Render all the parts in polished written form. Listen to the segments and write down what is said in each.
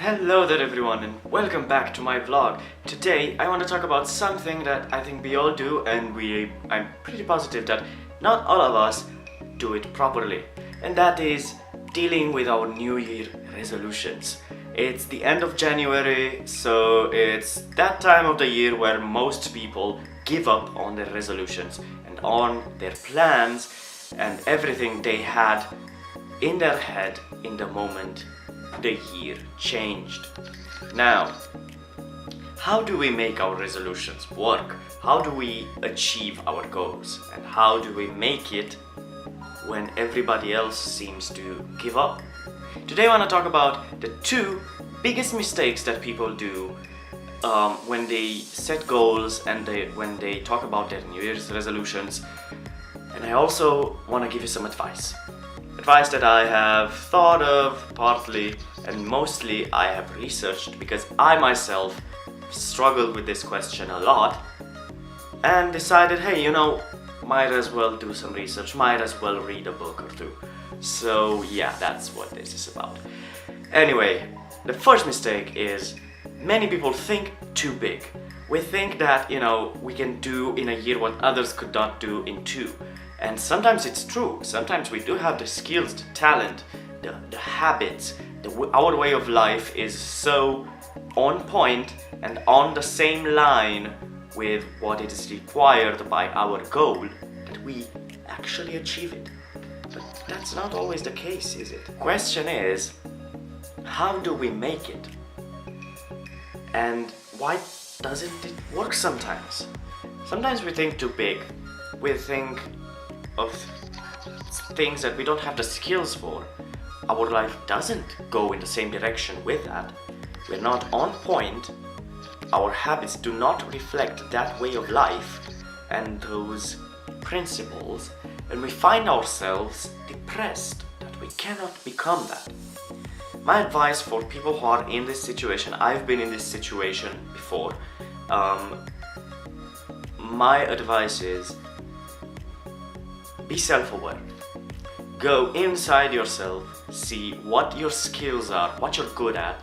Hello there everyone and welcome back to my vlog. Today I want to talk about something that I think we all do, and I'm pretty positive that not all of us do it properly, and that is dealing with our New Year resolutions. It's the end of January, so it's that time of the year where most people give up on their resolutions and on their plans and everything they had in their head in the moment the year changed. Now, how do we make our resolutions work? How do we achieve our goals? And how do we make it when everybody else seems to give up? Today I want to talk about the two biggest mistakes that people do when they set goals and when they talk about their New Year's resolutions. And I also want to give you some advice that I have thought of partly and mostly I have researched, because I myself struggled with this question a lot and decided, hey, might as well do some research, might as well read a book or two. So yeah, that's what this is about. Anyway, the first mistake is many people think too big. We think that, we can do in a year what others could not do in two. And sometimes it's true. Sometimes we do have the skills, the talent, the habits. Our way of life is so on point and on the same line with what is required by our goal that we actually achieve it. But that's not always the case, is it? The question is, how do we make it? And why doesn't it work sometimes? Sometimes we think too big. We think of things that we don't have the skills for. Our life doesn't go in the same direction with that. We're not on point. Our habits do not reflect that way of life and those principles, and we find ourselves depressed that we cannot become that. My advice for people who are in this situation, I've been in this situation before, my advice is be self-aware. Go inside yourself, see what your skills are, what you're good at.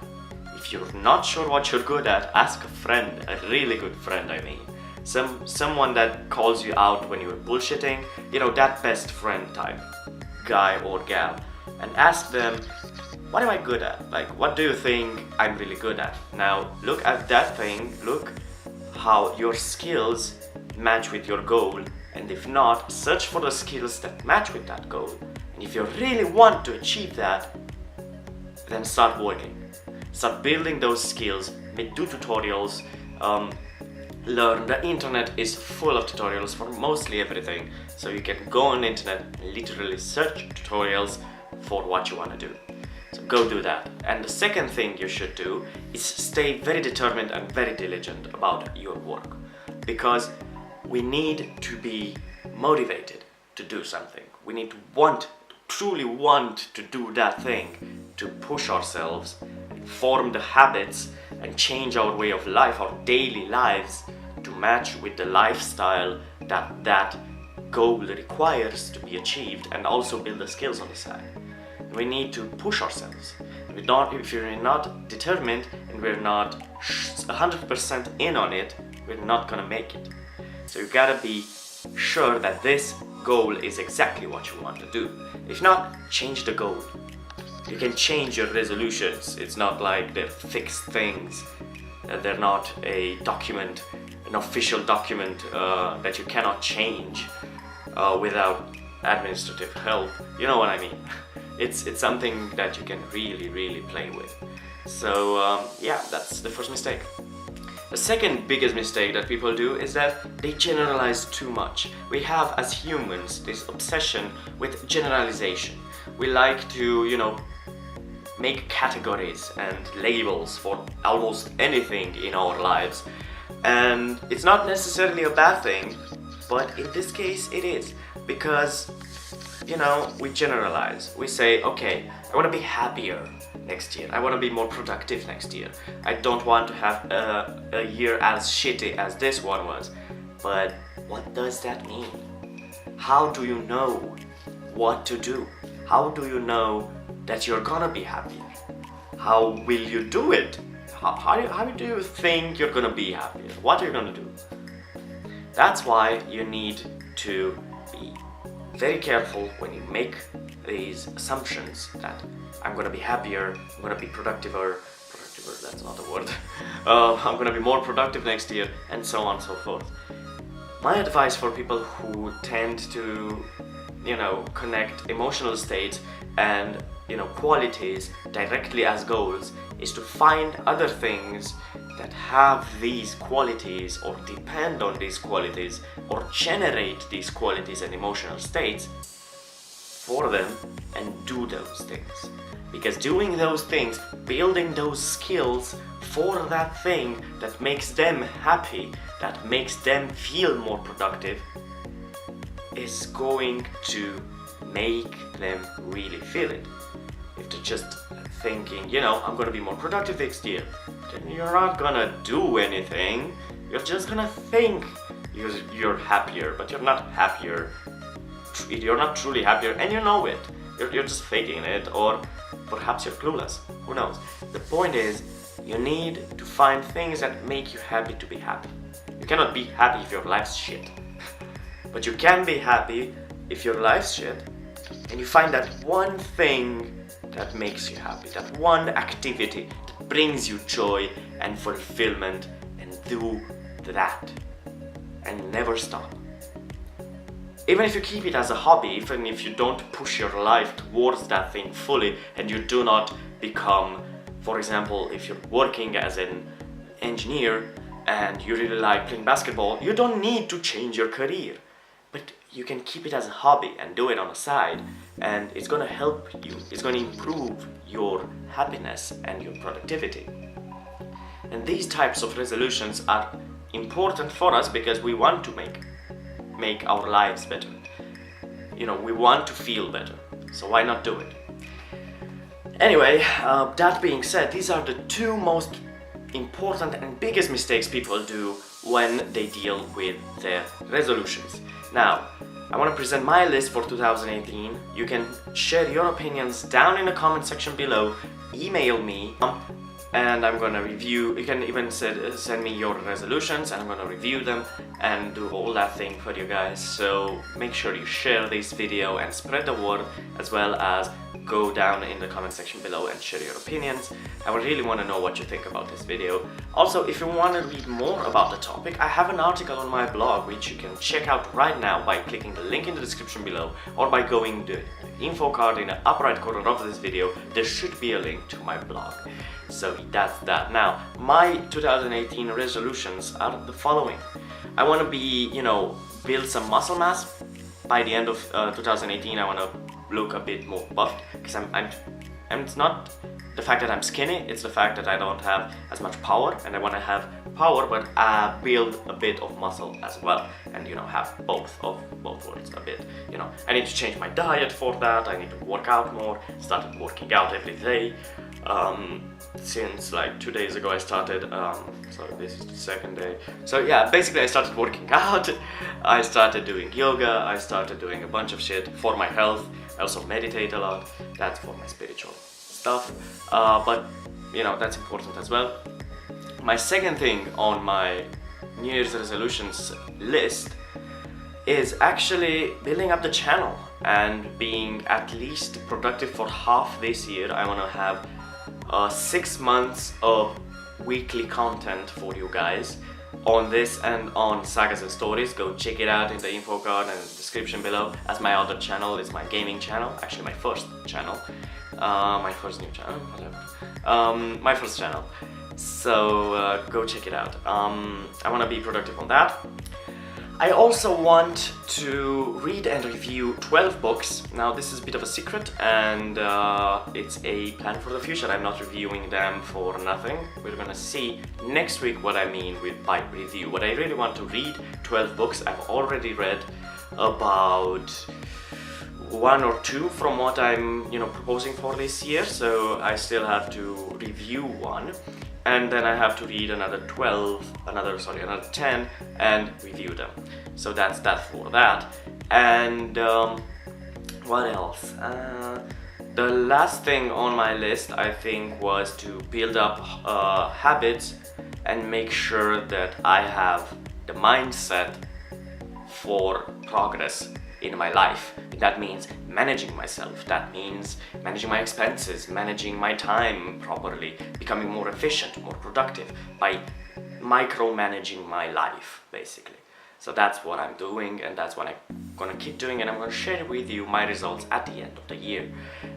If you're not sure what you're good at, ask a friend, a really good friend I mean. Someone that calls you out when you're bullshitting, that best friend type guy or gal, and ask them, what am I good at? Like, what do you think I'm really good at? Now, look at that thing, look how your skills match with your goal, and if not, search for the skills that match with that goal. And if you really want to achieve that, then start working. Start building those skills, do tutorials, learn. The internet is full of tutorials for mostly everything, so you can go on the internet and literally search tutorials for what you want to do. So go do that. And the second thing you should do is stay very determined and very diligent about your work, because we need to be motivated to do something. We need to truly want to do that thing, to push ourselves, form the habits and change our way of life, our daily lives, to match with the lifestyle that goal requires to be achieved, and also build the skills on the side. We need to push ourselves. If you're not determined and we're not 100% in on it, we're not gonna make it. So you gotta be sure that this goal is exactly what you want to do. If not, change the goal. You can change your resolutions. It's not like they're fixed things. They're not a document, an official document that you cannot change without administrative help. You know what I mean? It's something that you can really play with. So yeah, that's the first mistake. The second biggest mistake that people do is that they generalize too much. We have, as humans, this obsession with generalization. We like to, make categories and labels for almost anything in our lives. And it's not necessarily a bad thing, but in this case it is. Because, we generalize. We say, okay, I want to be happier next year. I want to be more productive next year. I don't want to have a year as shitty as this one was. But what does that mean? How do you know what to do? How do you know that you're gonna be happier? how will you do it? How do you think you're gonna be happier? What are you gonna do? That's why you need to be very careful when you make these assumptions that I'm gonna be happier, I'm gonna be productiver, that's not a word, I'm gonna be more productive next year, and so on and so forth. My advice for people who tend to, connect emotional states and, qualities directly as goals is to find other things that have these qualities or depend on these qualities or generate these qualities and emotional states for them and do those things. Because doing those things, building those skills for that thing that makes them happy, that makes them feel more productive, is going to make them really feel it. If they're just thinking, I'm gonna be more productive next year, then you're not gonna do anything. You're just gonna think you're happier, but you're not happier. You're not truly happier, and you know it. You're just faking it, or perhaps you're clueless. Who knows? The point is, you need to find things that make you happy to be happy. You cannot be happy if your life's shit. But you can be happy if your life's shit, and you find that one thing that makes you happy, that one activity that brings you joy and fulfillment, and do that. And never stop. Even if you keep it as a hobby, even if you don't push your life towards that thing fully, and you do not become, for example, if you're working as an engineer and you really like playing basketball, you don't need to change your career. But you can keep it as a hobby and do it on the side, and it's gonna help you, it's gonna improve your happiness and your productivity. And these types of resolutions are important for us because we want to make our lives better. We want to feel better, so why not do it? Anyway, that being said, these are the two most important and biggest mistakes people do when they deal with their resolutions. Now, I want to present my list for 2018. You can share your opinions down in the comment section below, email me, and I'm gonna review. You can even send me your resolutions, and I'm gonna review them and do all that thing for you guys. So make sure you share this video and spread the word, as well as go down in the comment section below and share your opinions. I would really want to know what you think about this video. Also, if you want to read more about the topic, I have an article on my blog which you can check out right now by clicking the link in the description below, or by going to the info card in the upper right corner of this video. There should be a link to my blog. So that's that. Now, my 2018 resolutions are the following. I want to be, build some muscle mass. By the end of 2018, I want to look a bit more buffed, because and it's not the fact that I'm skinny, it's the fact that I don't have as much power, and I want to have power but build a bit of muscle as well, and have both worlds a bit. I need to change my diet for that. I need to work out more. Started working out every day. Since like 2 days ago I started, so this is the second day. So yeah, basically I started working out, I started doing yoga, I started doing a bunch of shit for my health. I also meditate a lot, that's for my spiritual stuff, but that's important as well. My second thing on my New Year's resolutions list is actually building up the channel and being at least productive for half this year. I want to have 6 months of weekly content for you guys on this and on Sagas and Stories. Go check it out in the info card and the description below, as my other channel is my gaming channel, actually my first channel, my first new channel, whatever, my first channel. So go check it out. I want to be productive on that. I also want to read and review 12 books. Now this is a bit of a secret, and it's a plan for the future. I'm not reviewing them for nothing. We're gonna see next week what I mean by review. What I really want to read 12 books. I've already read about 1 or 2 from what I'm proposing for this year, so I still have to review 1. And then I have to read another 10 and review them. So that's that for that. And what else? The last thing on my list, I think, was to build up habits and make sure that I have the mindset for progress in my life. That means managing myself, that means managing my expenses, managing my time properly, becoming more efficient, more productive by micromanaging my life, basically. So that's what I'm doing, and that's what I'm gonna keep doing, and I'm gonna share with you my results at the end of the year.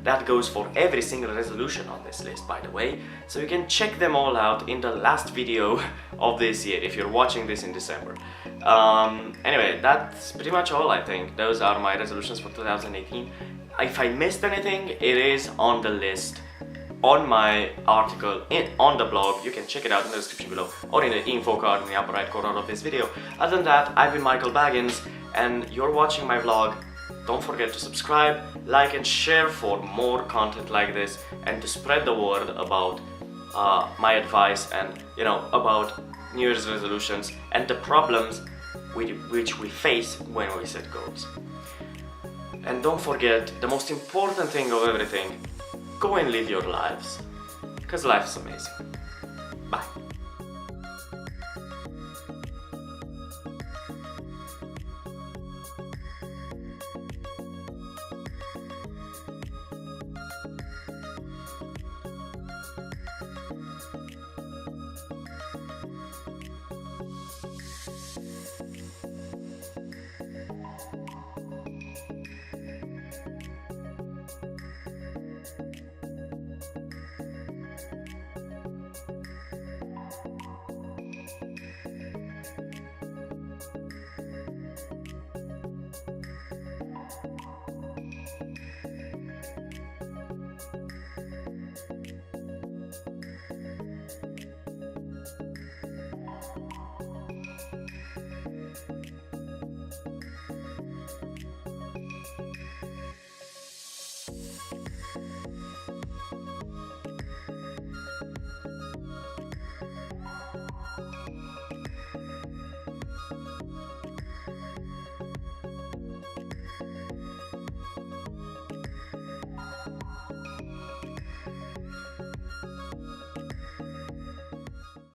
That goes for every single resolution on this list, by the way, so you can check them all out in the last video of this year if you're watching this in December. Anyway, that's pretty much all, I think. Those are my resolutions for 2018. If I missed anything, it is on the list on my article on the blog. You can check it out in the description below or in the info card in the upper right corner of this video. Other than that, I've been Michael Baggins and you're watching my vlog. Don't forget to subscribe, like and share for more content like this, and to spread the word about my advice and about New Year's resolutions and the problems which we face when we set goals. And don't forget, the most important thing of everything, go and live your lives, because life's amazing. Bye.